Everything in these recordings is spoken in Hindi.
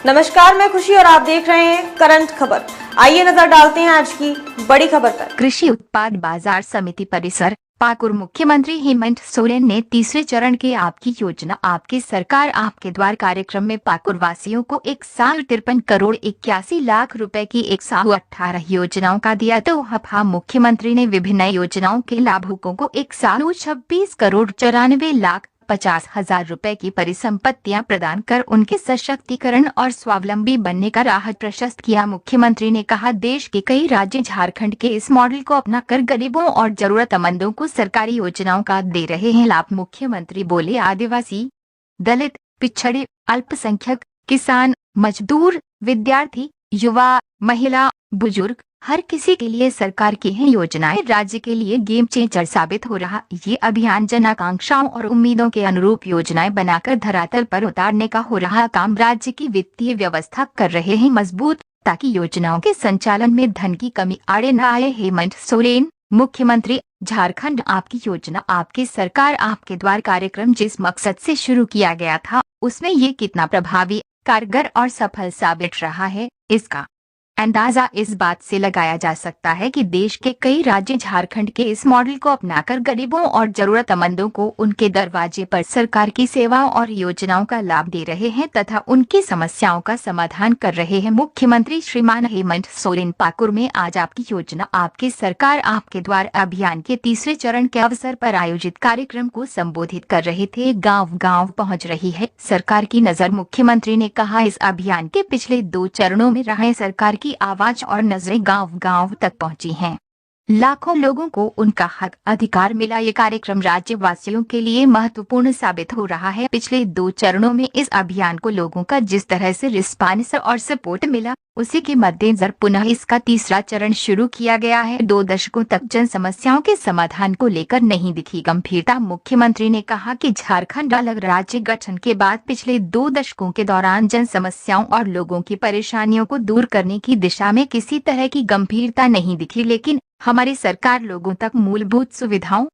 नमस्कार, मैं खुशी और आप देख रहे हैं करंट खबर। आइए नजर डालते हैं आज की बड़ी खबर पर। कृषि उत्पाद बाजार समिति परिसर पाकुड़। मुख्यमंत्री हेमंत सोरेन ने तीसरे चरण के आपकी योजना आपकी सरकार आपके द्वार कार्यक्रम में पाकुड़ वासियों को 1,53,81,00,000 रुपए की 118 योजनाओं का दिया तोहफा। मुख्यमंत्री ने विभिन्न योजनाओं के लाभुकों को 1,26,94,50,000 रुपए की परिसंपत्तियां प्रदान कर उनके सशक्तिकरण और स्वावलंबी बनने का राह प्रशस्त किया। मुख्यमंत्री ने कहा, देश के कई राज्य झारखंड के इस मॉडल को अपनाकर गरीबों और जरूरतमंदों को सरकारी योजनाओं का दे रहे हैं लाभ। मुख्यमंत्री बोले, आदिवासी, दलित, पिछड़े, अल्पसंख्यक, किसान, मजदूर, विद्यार्थी, युवा, महिला, बुजुर्ग, हर किसी के लिए सरकार की है योजनाएं राज्य के लिए गेम चेंजर साबित हो रहा। ये अभियान जन आकांक्षाओं और उम्मीदों के अनुरूप योजनाएं बनाकर धरातल पर उतारने का हो रहा काम। राज्य की वित्तीय व्यवस्था कर रहे हैं मजबूत ताकि योजनाओं के संचालन में धन की कमी आड़े न आए। हेमंत सोरेन, मुख्यमंत्री, झारखंड। आपकी योजना आपकी सरकार आपके द्वार कार्यक्रम जिस मकसद से शुरू किया गया था उसमें ये कितना प्रभावी, कारगर और सफल साबित रहा है, इसका अंदाजा इस बात से लगाया जा सकता है कि देश के कई राज्य झारखंड के इस मॉडल को अपनाकर गरीबों और जरूरतमंदों को उनके दरवाजे पर सरकार की सेवाओं और योजनाओं का लाभ दे रहे हैं तथा उनकी समस्याओं का समाधान कर रहे हैं। मुख्यमंत्री श्रीमान हेमंत सोरेन पाकुड़ में आज आपकी योजना आपकी सरकार आपके द्वार अभियान के तीसरे चरण के अवसर पर आयोजित कार्यक्रम को संबोधित कर रहे थे। गाँव गाँव पहुँच रही है सरकार की नजर। मुख्यमंत्री ने कहा, इस अभियान के पिछले 2 चरणों में रहे सरकार की आवाज और नजरें गांव गांव तक पहुंची हैं। लाखों लोगों को उनका हक अधिकार मिला। ये कार्यक्रम राज्यवासियों के लिए महत्वपूर्ण साबित हो रहा है। पिछले 2 चरणों में इस अभियान को लोगों का जिस तरह से रिस्पांस और सपोर्ट मिला उसी के मद्देनजर पुनः इसका तीसरा चरण शुरू किया गया है। 2 दशकों तक जन समस्याओं के समाधान को लेकर नहीं दिखी गंभीरता। मुख्यमंत्री ने कहा कि झारखंड अलग राज्य गठन के बाद पिछले 2 दशकों के दौरान जन समस्याओं और लोगों की परेशानियों को दूर करने की दिशा में किसी तरह की गंभीरता नहीं दिखी, लेकिन हमारी सरकार लोगों तक मूलभूत सुविधाओं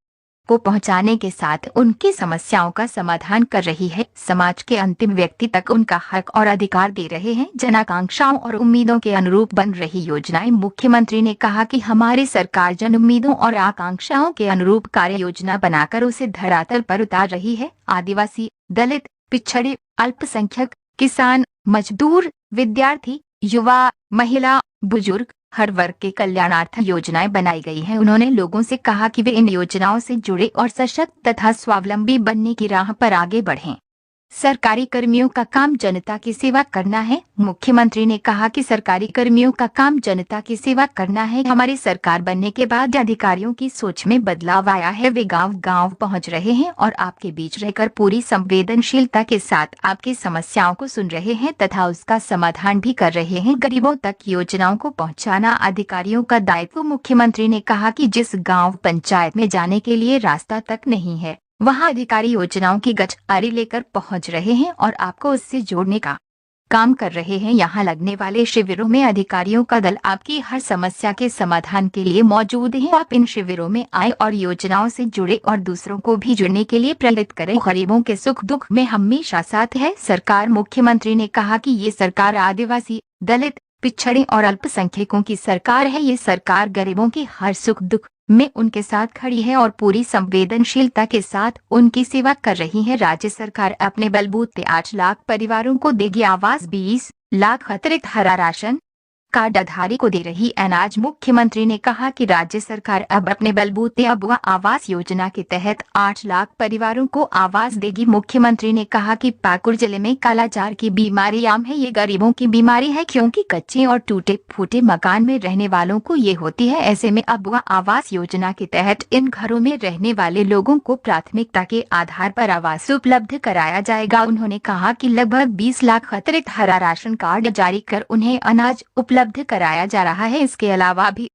को पहुंचाने के साथ उनकी समस्याओं का समाधान कर रही है। समाज के अंतिम व्यक्ति तक उनका हक और अधिकार दे रहे हैं। जन आकांक्षाओं और उम्मीदों के अनुरूप बन रही योजनाएं। मुख्यमंत्री ने कहा कि हमारी सरकार जन उम्मीदों और आकांक्षाओं के अनुरूप कार्य योजना बनाकर उसे धरातल पर उतार रही है। आदिवासी, दलित, पिछड़े, अल्पसंख्यक, किसान, मजदूर, विद्यार्थी, युवा, महिला, बुजुर्ग, हर वर्ग के कल्याणार्थ योजनाएं बनाई गई हैं। उन्होंने लोगों से कहा कि वे इन योजनाओं से जुड़े और सशक्त तथा स्वावलंबी बनने की राह पर आगे बढ़ें। सरकारी कर्मियों का काम जनता की सेवा करना है। मुख्यमंत्री ने कहा कि सरकारी कर्मियों का काम जनता की सेवा करना है। हमारी सरकार बनने के बाद अधिकारियों की सोच में बदलाव आया है। वे गांव गांव पहुंच रहे हैं और आपके बीच रहकर पूरी संवेदनशीलता के साथ आपकी समस्याओं को सुन रहे हैं तथा उसका समाधान भी कर रहे हैं। गरीबों तक योजनाओं को पहुंचाना अधिकारियों का दायित्व। मुख्यमंत्री ने कहा कि जिस गाँव पंचायत में जाने के लिए रास्ता तक नहीं है वहां अधिकारी योजनाओं की गठरी लेकर पहुंच रहे हैं और आपको उससे जोड़ने का काम कर रहे हैं। यहां लगने वाले शिविरों में अधिकारियों का दल आपकी हर समस्या के समाधान के लिए मौजूद है। आप इन शिविरों में आए और योजनाओं से जुड़े और दूसरों को भी जुड़ने के लिए प्रेरित करें। गरीबों के सुख दुख में हमेशा साथ है सरकार। मुख्यमंत्री ने कहा कि ये सरकार आदिवासी, दलित, पिछड़े और अल्पसंख्यकों की सरकार है। ये सरकार गरीबों के हर सुख दुख में उनके साथ खड़ी है और पूरी संवेदनशीलता के साथ उनकी सेवा कर रही है। राज्य सरकार अपने बलबूते 8 लाख परिवारों को देगी आवास, 20 लाख अतिरिक्त हरा राशन कार्डधारी को दे रही अनाज। मुख्यमंत्री ने कहा कि राज्य सरकार अब अपने बलबूते अबुआ आवास योजना के तहत 8 लाख परिवारों को आवास देगी। मुख्यमंत्री ने कहा कि पाकुड़ जिले में कालाजार की बीमारी आम है। ये गरीबों की बीमारी है क्योंकि कच्चे और टूटे फूटे मकान में रहने वालों को ये होती है। ऐसे में अबुआ आवास योजना के तहत इन घरों में रहने वाले लोगों को प्राथमिकता के आधार पर आवास उपलब्ध कराया जाएगा। उन्होंने कहा कि लगभग 20 लाख अतिरिक्त हरा राशन कार्ड जारी कर उन्हें अनाज उपलब्ध कराया जा रहा है। इसके अलावा भी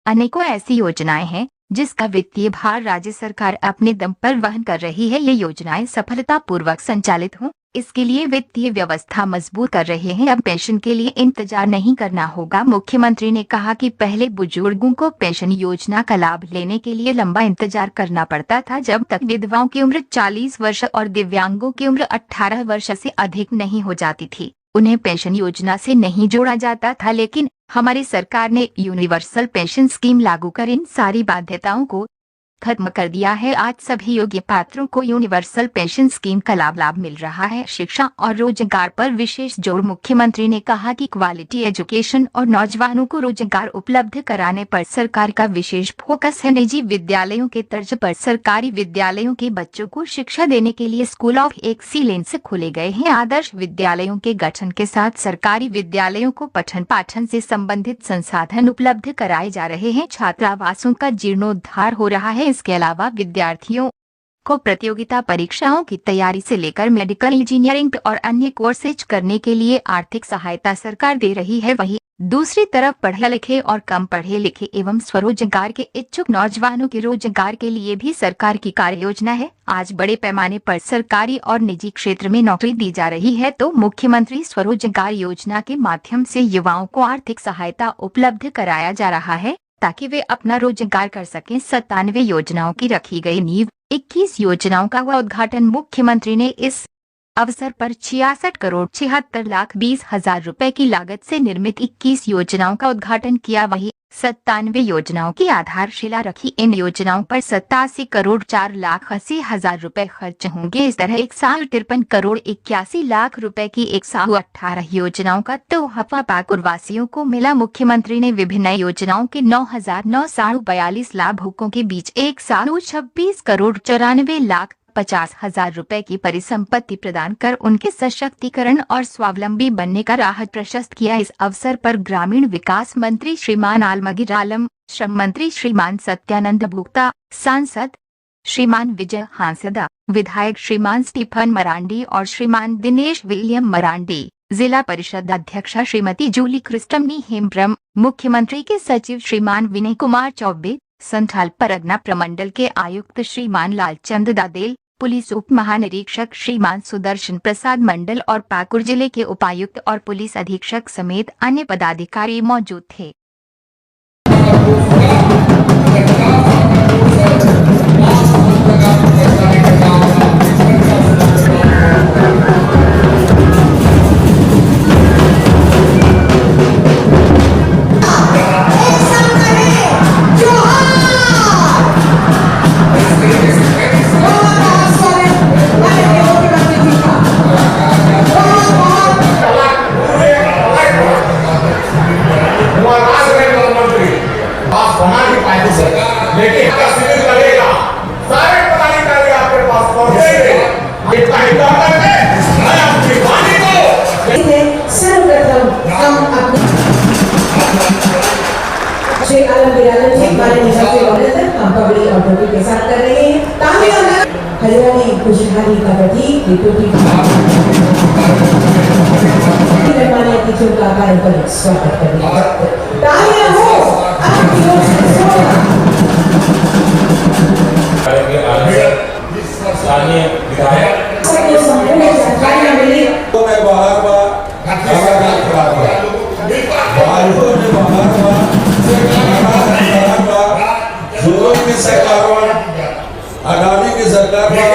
अनेकों ऐसी योजनाएं हैं जिसका वित्तीय भार राज्य सरकार अपने दम पर वहन कर रही है। ये योजनाएं सफलतापूर्वक संचालित हों इसके लिए वित्तीय व्यवस्था मजबूत कर रहे हैं। अब पेंशन के लिए इंतजार नहीं करना होगा। मुख्यमंत्री ने कहा कि पहले बुजुर्गों को पेंशन योजना का लाभ लेने के लिए लंबा इंतजार करना पड़ता था, जब तक विधवाओं की उम्र 40 वर्ष और दिव्यांगों की उम्र 18 वर्ष से अधिक नहीं हो जाती थी। उन्हें पेंशन योजना से नहीं जोड़ा जाता था, लेकिन हमारी सरकार ने यूनिवर्सल पेंशन स्कीम लागू कर इन सारी बाध्यताओं को खत्म कर दिया है। आज सभी योग्य पात्रों को यूनिवर्सल पेंशन स्कीम का लाभ मिल रहा है। शिक्षा और रोजगार पर विशेष जोर। मुख्यमंत्री ने कहा कि क्वालिटी एजुकेशन और नौजवानों को रोजगार उपलब्ध कराने पर सरकार का विशेष फोकस है। निजी विद्यालयों के तर्ज पर सरकारी विद्यालयों के बच्चों को शिक्षा देने के लिए स्कूल ऑफ एक्सीलेंस खोले गए हैं। आदर्श विद्यालयों के गठन के साथ सरकारी विद्यालयों को पठन पाठन से संबंधित संसाधन उपलब्ध कराए जा रहे हैं। छात्रावासों का जीर्णोद्धार हो रहा है। इसके अलावा विद्यार्थियों को प्रतियोगिता परीक्षाओं की तैयारी से लेकर मेडिकल, इंजीनियरिंग और अन्य कोर्सेज करने के लिए आर्थिक सहायता सरकार दे रही है। वहीं दूसरी तरफ पढ़े लिखे और कम पढ़े लिखे एवं स्वरोजगार के इच्छुक नौजवानों के रोजगार के लिए भी सरकार की कार्य योजना है। आज बड़े पैमाने पर सरकारी और निजी क्षेत्र में नौकरी दी जा रही है, तो मुख्यमंत्री स्वरोजगार योजना के माध्यम से युवाओं को आर्थिक सहायता उपलब्ध कराया जा रहा है ताकि वे अपना रोजगार कर सकें। 97 योजनाओं की रखी गई नींव, 21 योजनाओं का हुआ उद्घाटन। मुख्यमंत्री ने इस अवसर पर 66,76,20,000 रुपए की लागत से निर्मित 21 योजनाओं का उद्घाटन किया। वहीं 97 योजनाओं की आधारशिला रखी। इन योजनाओं पर 87,04,80,000 रुपए खर्च होंगे। इस तरह 153 करोड़ 81 लाख रुपए की 118 योजनाओं का तोहफा पाकुड़ वासियों को मिला। मुख्यमंत्री ने विभिन्न योजनाओं के 9,942 लाभुकों के बीच 126 करोड़ 94 लाख 50,000 रुपए की परिसंपत्ति प्रदान कर उनके सशक्तिकरण और स्वावलंबी बनने का राह प्रशस्त किया। इस अवसर पर ग्रामीण विकास मंत्री श्रीमान आलमगीर आलम, श्रम मंत्री श्रीमान सत्यानंद भोक्ता, सांसद श्रीमान विजय हांसदा, विधायक श्रीमान स्टीफन मरांडी और श्रीमान दिनेश विलियम मरांडी, जिला परिषद अध्यक्षा श्रीमती जूली क्रिस्टमनी हेम्ब्रम, मुख्यमंत्री के सचिव श्रीमान विनय कुमार चौबे, संथाल परगना प्रमंडल के आयुक्त श्रीमान लालचंद दादेल, पुलिस उप महानिरीक्षक श्रीमान सुदर्शन प्रसाद मंडल और पाकुड़ जिले के उपायुक्त और पुलिस अधीक्षक समेत अन्य पदाधिकारी मौजूद थे। श्री आलमगीर आलम जी हमारे निशा से हम पब्लिक ऑडियो के साथ कर रहे हैं। हरियाणी खुशहाली का प्रतीक अतिथियों का पारंपरिक स्वागत करेंगे। तालियां हो आपकी ओर से स्थानीय विधायक सबको संपूर्ण जानकारियां मिली। अडानी की सरकार का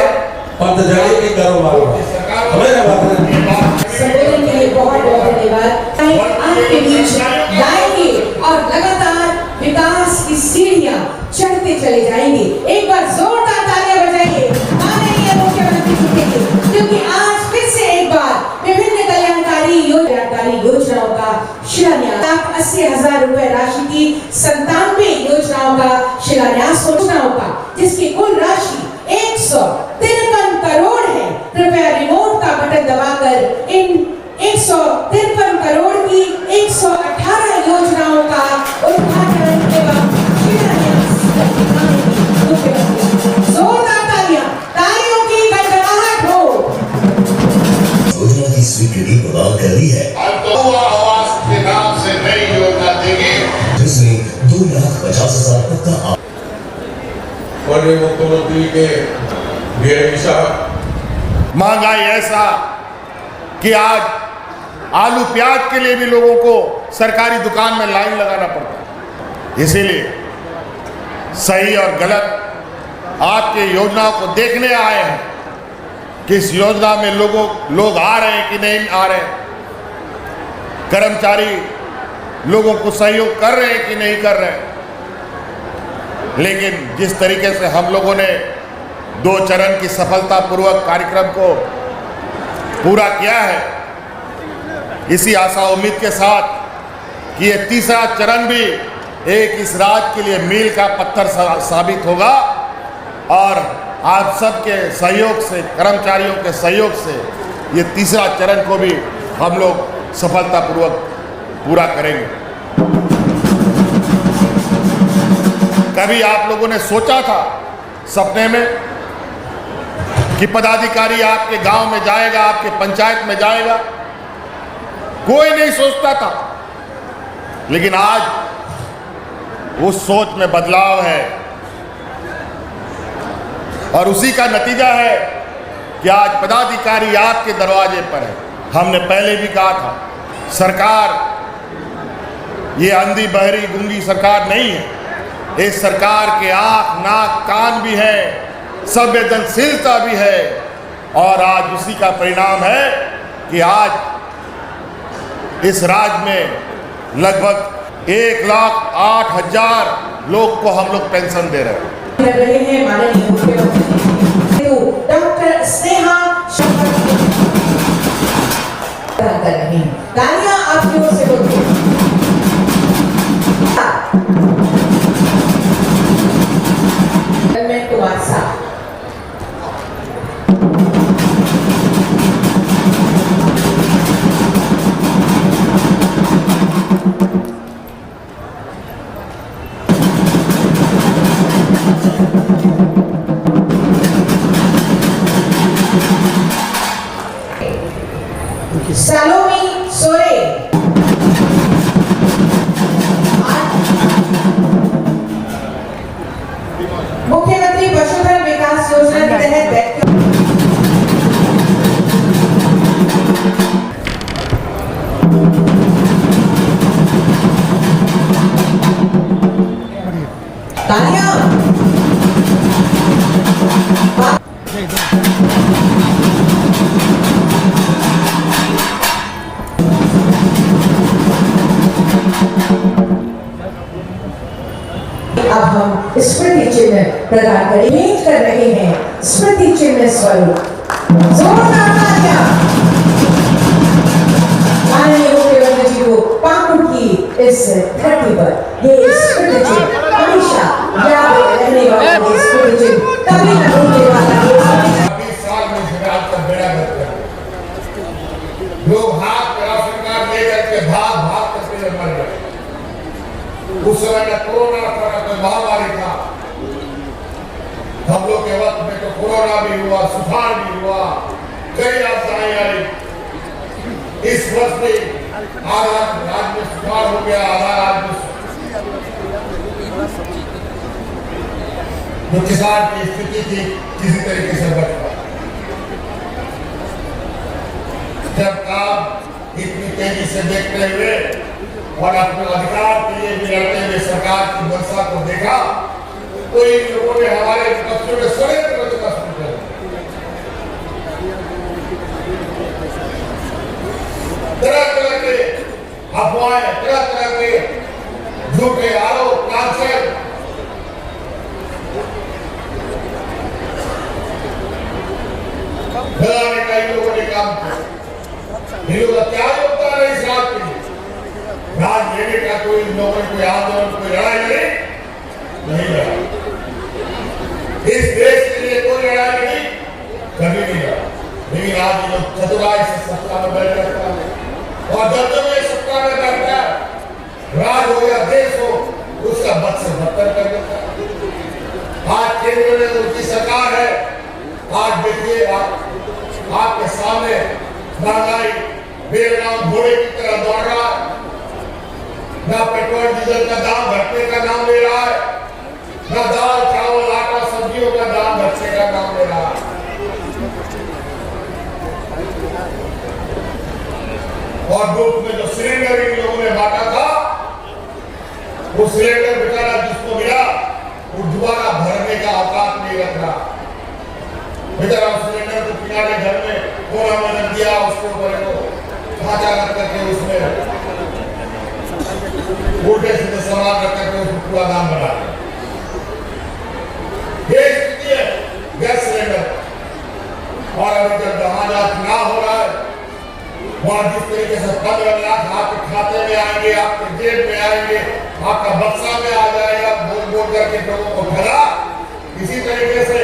पतझड़ी की कारोबार संबोधन के लिए बहुत बहुत धन्यवाद। आपके बीच गाएंगे और लगातार विकास की सीढ़ियां चढ़ते चले जाएंगे। एक बार जोरदार तालियां बजाइए माननीय मुख्यमंत्री जी के लिए, क्योंकि आज फिर से एक बार विभिन्न कल्याणकारी योजनाओं का शिलान्यास 80,000 रुपए राशि की 97 योजनाओं का शिलान्यास योजनाओं का, जिसकी कुल राशि 153 करोड़ है। कृपया रिमोट का बटन दबाकर इन 153 करोड़ की 118 योजनाओं का उद्घाटन एवं शिलान्यास जोरदार तालियों की गड़गड़ाहट हो। योजना की स्वीकृति प्रदान कर दी है। आवास के नाम से नई योजना देंगे, जिसमें 2,50,000 तक का माननीय मुख्यमंत्री के दिशा महंगाई ऐसा कि आज आलू प्याज के लिए भी लोगों को सरकारी दुकान में लाइन लगाना पड़ता है। इसीलिए सही और गलत आपके योजनाओं को देखने आए हैं कि इस योजना में लोग आ रहे हैं कि नहीं आ रहे हैं। कर्मचारी लोगों को सहयोग कर रहे हैं कि नहीं कर रहे हैं, लेकिन जिस तरीके से हम लोगों ने 2 चरण की सफलतापूर्वक कार्यक्रम को पूरा किया है, इसी आशा उम्मीद के साथ कि ये तीसरा चरण भी एक इस राज्य के लिए मील का पत्थर साबित होगा और आप सबके सहयोग से, कर्मचारियों के सहयोग से ये तीसरा चरण को भी हम लोग सफलतापूर्वक पूरा करेंगे। कभी आप लोगों ने सोचा था सपने में कि पदाधिकारी आपके गांव में जाएगा, आपके पंचायत में जाएगा? कोई नहीं सोचता था, लेकिन आज उस सोच में बदलाव है और उसी का नतीजा है कि आज पदाधिकारी आपके दरवाजे पर है। हमने पहले भी कहा था, सरकार ये अंधी बहरी गूंगी सरकार नहीं है। इस सरकार के आंख नाक कान भी है, संवेदनशीलता भी है और आज उसी का परिणाम है कि आज इस राज्य में लगभग 1,08,000 लोग को हम लोग पेंशन दे रहे हैं। कर रहे हैं माननीय मुख्यमंत्री डॉक्टर स्नेहा कर रहे हैं। तालियां आपकी ओर से होती हैं। कुमार साहब सलोमी सोरे मुख्यमंत्री पशुधन विकास योजना के तहत तालियां अब हम स्मृति चिन्ह प्रदान कर रहे हैं। स्मृति चिन्ह स्वरूप जोरदार तालियां माननीय मुख्यमंत्री जी को पाकुड़ की इस धरती पर ये स्मृति चिन्ह हमेशा याद रहने वाला ये स्मृति चिन्ह कभी न भूलने वाला ये 20 साल में गुजरात का बेड़ा गर्क है। लोग हाथ पे राशन कार्ड लेकर के भाग करके मर गए। उस समय में कोरोना का कोई महामारी था, हम लोग के वक्त में तो कोरोना भी हुआ, सुखाड़ भी हुआ, कई आपदाएं आई। इस वर्ष में आधा राज्य में सुखाड़ हो गया, आधा राज्य में जो किसान की स्थिति थी किसी तरीके से बच पाया। जब काम इतनी तेजी से देखते हुए और अपने अधिकार के लिए भी लड़ते हुए सरकार की मंशा को देखा, तो इन लोगों ने हमारे बच्चों में षड्यंत्र रचना शुरू कर तरह के अफवाहें, तरह के झूठे आरोप लांछन फैलाने का इन लोगों ने काम किया। इन लोगों का क्या योगदान है इस रात के लिए? राज लेने का कोई लोगों कोई आंदोलन, कोई लड़ाई नहीं लड़ा। इस देश के लिए कोई लड़ाई नहीं, कभी नहीं लड़ा। लेकिन आज ये लोग चतुराई से सत्ता में बैठ जाता है और जब ये सत्ता में बैठता है, राज हो या देश हो, उसका बद से बदतर कर देता है। आज केंद्र में उनकी सरकार है। आज देखिए आपके सामने महंगाई बेलगाम घोड़े की तरह दौड़ रहा है। ना पेट्रोल डीजल का दाम घटने का नाम ले रहा है, ना दाल चावल आटा सब्जियों का दाम घटने का नाम ले रहा है। और ग्रुप में जो सिलेंडर इन लोगों ने बांटा था, वो सिलेंडर बेचारा जिसको मिला वो दोबारा भरने का औकात नहीं रख रहा। बेचारा सिलेंडर को किनारे घर में कोना में रख दिया, उसके ऊपर ढांचा रख करके उसमें उल्टे सीधे सवाल रख करके उसको पूरा दाम बढ़ा दिया। ये स्थिति है गैस सिलेंडर। और अभी जब जहाज चुनाव हो रहा है, वहां जिस तरीके से 15 लाख आपके खाते में आएंगे, आपके जेब में आएंगे, आपका बक्सा में आ जाएगा, बोल बोल करके लोगों को ठगा। इसी तरीके से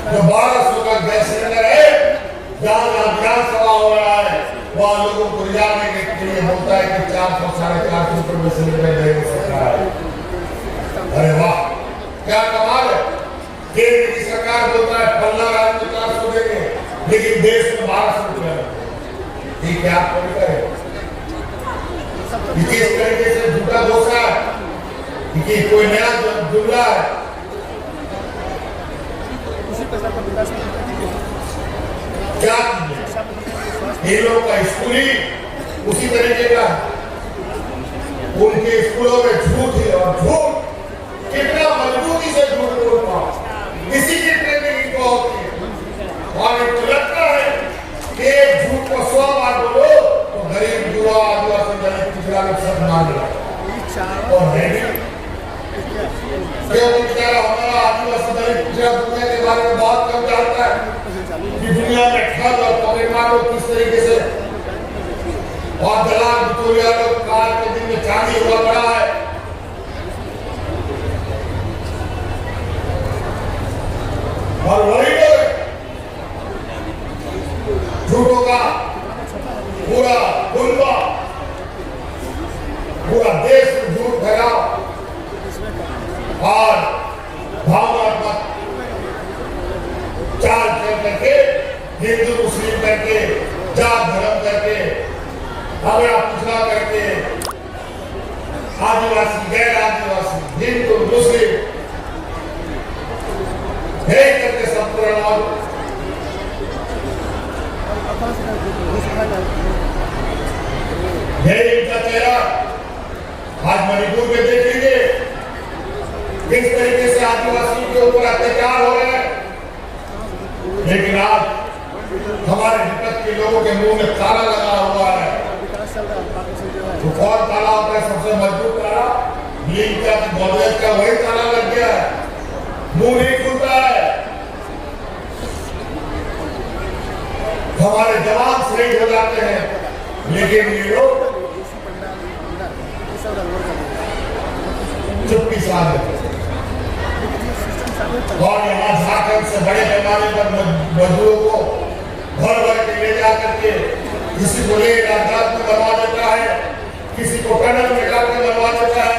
जो 1200 का गैस सिलेंडर है, जहां विधानसभा हो रहा है, वहां लोगों को रिझाने के लिए बोलता है कि 400 साढ़े 400 रुपये में सिलेंडर देगी सरकार। अरे वाह, क्या कमाल है। केंद्र की सरकार बोलता है 15 राज्य में 400 देंगे, लेकिन देश में 1200 रुपये। ये क्या आप कभी करें? किस तरीके से झूठा घोषणा है कि कोई नया जुमला है। क्या ये लोग का स्कूली उसी तरीके का, उनके स्कूलों में झूठ ही और झूठ कितना मजबूती से झूठ बोलता, इसी की ट्रेनिंग इनको होती है। और इनको लगता है कि एक झूठ को 100 बार बोलो तो गरीब युवा आदिवासी दलित पिछड़ा लोग सब मान लो। और बेचारा हमारा आदिवासी दलित पिछड़ा दुनिया के बारे में बहुत कम जानता है कि दुनिया में ठग और पकड़ना लोग किस तरीके से, और दलाल बिचौलिया लोग काल के दिन में चांदी हुआ पड़ा है। और वही लोग झूठों का पूरा गुलबा, पूरा देश में झूठ फैलाओ और भावनात्मक चाल चल करके, हिंदू मुस्लिम करके, जात धर्म करके, हमें पिछड़ा करके, आदिवासी गैर आदिवासी, हिंदू मुस्लिम एक करके संपूर्ण और यही इनका चेहरा आज मणिपुर में देख लीजिए किस तरीके से आदिवासियों के ऊपर अत्याचार हो रहे हैं। लेकिन आज हमारे विपक्ष के लोगों के मुंह में ताला लगा हुआ है। तो कौन ताला होता है? सबसे मजबूत ताला नीम का, गोदरेज का वही ताला लग गया है, मुंह नहीं खुलता है। हमारे जवान शहीद हो जाते हैं, लेकिन ये लोग चुप्पी साध देते हैं। और यहाँ झारखंड से बड़े पैमाने पर मजदूरों को भर भर के ले जाकर के किसी को ले राजधानी में बनवा देता है, किसी को टनल में डाल के बनवा देता है,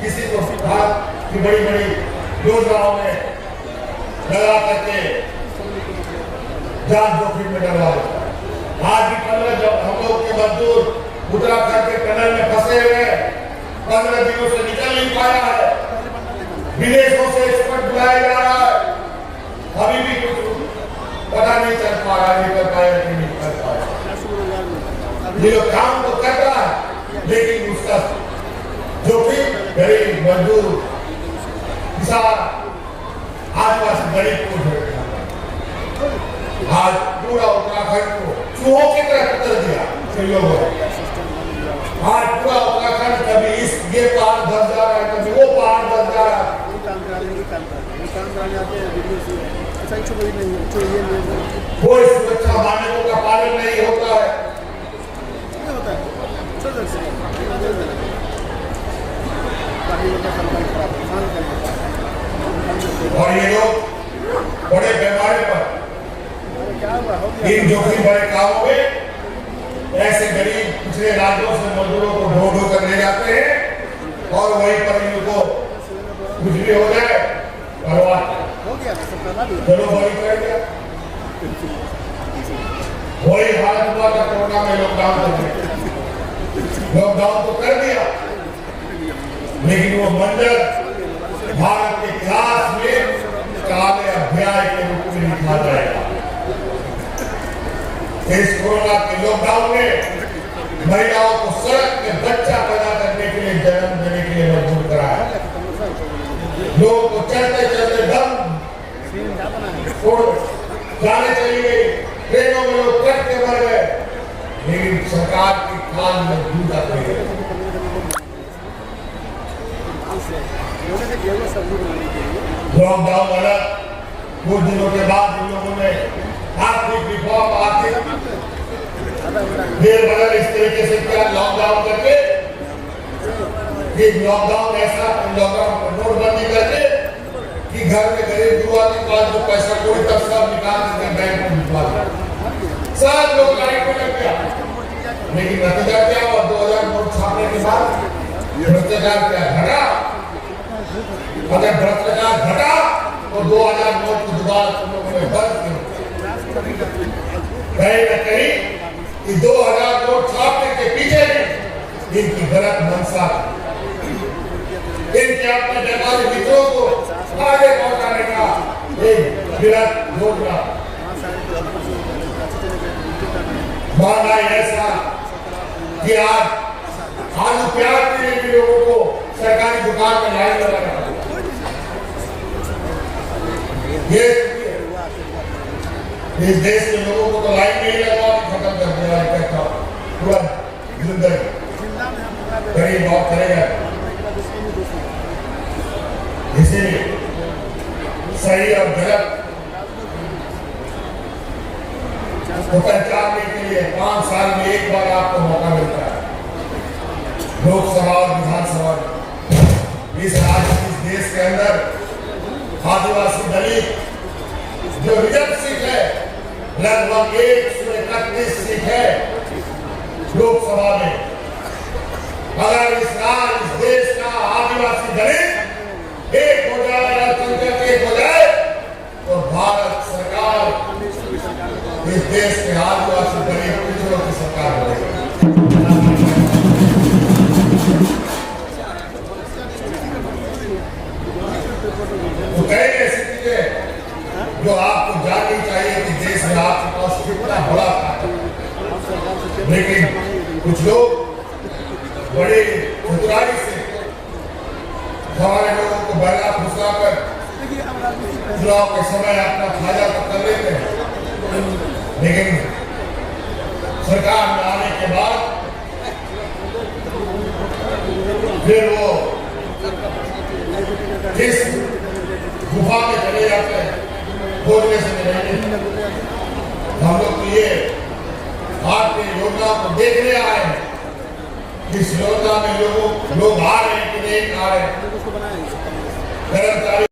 किसी को भारत की बड़ी बड़ी योजनाओं में लगा करके जान जोखिम में डलवा देता है। आज भी 15 जब हम लोग के मजदूर उत्तराखंड के टनल में फंसे हुए 15 दिनों से निकल नहीं पाया है, विदेशों से एक्सपर्ट बुलाया जा रहा है, अभी भी कुछ पता नहीं चल पा रहा है, निकल पाया कि नहीं कर पाया। ये लोग काम तो कर रहा है, लेकिन उसका जोखिम गरीब मजदूर किसान आदिवासी गरीब को झेलना। आज पूरा उत्तराखंड को चूहों की तरह कतर दिया लोगों ने। आज पूरा उत्तराखंड कभी ये पहाड़ धस जा रहा है, कभी वो पहाड़ धस जा रहा है। कोई सुरक्षा मानकों का पालन नहीं होता है। और ये लोग बड़े पैमाने पर इन जोखिम भरे कामों में ऐसे गरीब पिछड़े राज्यों से मजदूरों को ढो ढो कर ले जाते हैं, और वहीं पर इनको कुछ भी हो जाए परवाह चलो बड़ी कर दिया। वही हालत हुआ था कोरोना में, लॉकडाउन तो कर दिया, लेकिन वो मंजर भारत के इतिहास में काले अध्याय के रूप में लिखा जाएगा। इस कोरोना के लॉकडाउन में महिलाओं को सड़क में बच्चा पैदा करने के लिए, जन्म देने के लिए मजबूर करा है। लोगों को चलते चलते दम जाने चली गई, ट्रेनों में लोग कट के मर गए, लेकिन सरकार की कान में जूता पड़ गया। लॉकडाउन अलग, कुछ दिनों के बाद इन लोगों ने आर्थिक रिफॉर्म, आर्थिक फेरबदल इस तरीके से किया लॉकडाउन करके, कि लॉकडाउन ऐसा लॉकडाउन नोटबंदी करके कि घर में गरीब युवा के पास जो पैसा कोई तक सब निकाल के बैंक में निकाल सब लोग लाइन में लग गया। लेकिन नतीजा क्या हुआ? 2000 नोट छापने के बाद भ्रष्टाचार क्या घटा? अगर भ्रष्टाचार घटा तो 2000 नोट की दुकान तुम लोगों ने बंद की। कहीं न कहीं कि 2000 नोट छापने के पीछे भी इनकी गलत मंशा, इनके अपने व्यापारी मित्रों को आगे पहुंचाने का एक गलत योजना। महंगाई ऐसा कि आज आलू प्याज के लिए भी लोगों को सरकारी दुकान में लाइन लगाना पड़ता है। इस देश के लोगों को तो लाइन में ही लगा खत्म कर दिया है पूरा जिंदगी गरीब और करेगा। इसीलिए सही और गलत को पहचानने के लिए 5 साल में एक बार आपको मौका मिलता है, लोकसभा और विधानसभा में। इस देश के अंदर आदिवासी दलित जो रिजर्व सीट है, लगभग 131 सीट है लोकसभा में। अगर इस देश का आदिवासी दलित एक हो जाए या संख्या एक हो जाए तो भारत सरकार इस देश के आदिवासी गरीब पिछड़ों की सरकार बनेगी। तो कई ऐसी चीजें जो आपको जाननी चाहिए कि देश में आपके पास कितना बड़ा था। लेकिन कुछ लोग बड़े चतुराई से हमारे लोगों को बहला फुसला कर चुनाव के समय अपना फायदा तो कर लेते हैं, लेकिन सरकार में आने के बाद फिर वो जिस गुफा में चले जाते हैं बोलने से नहीं। हम लोग तो ये भारतीय योजना को देखने आए हैं, इस योजना में लोग आ रहे हैं कि नहीं आ रहे हैं। कर्मचारी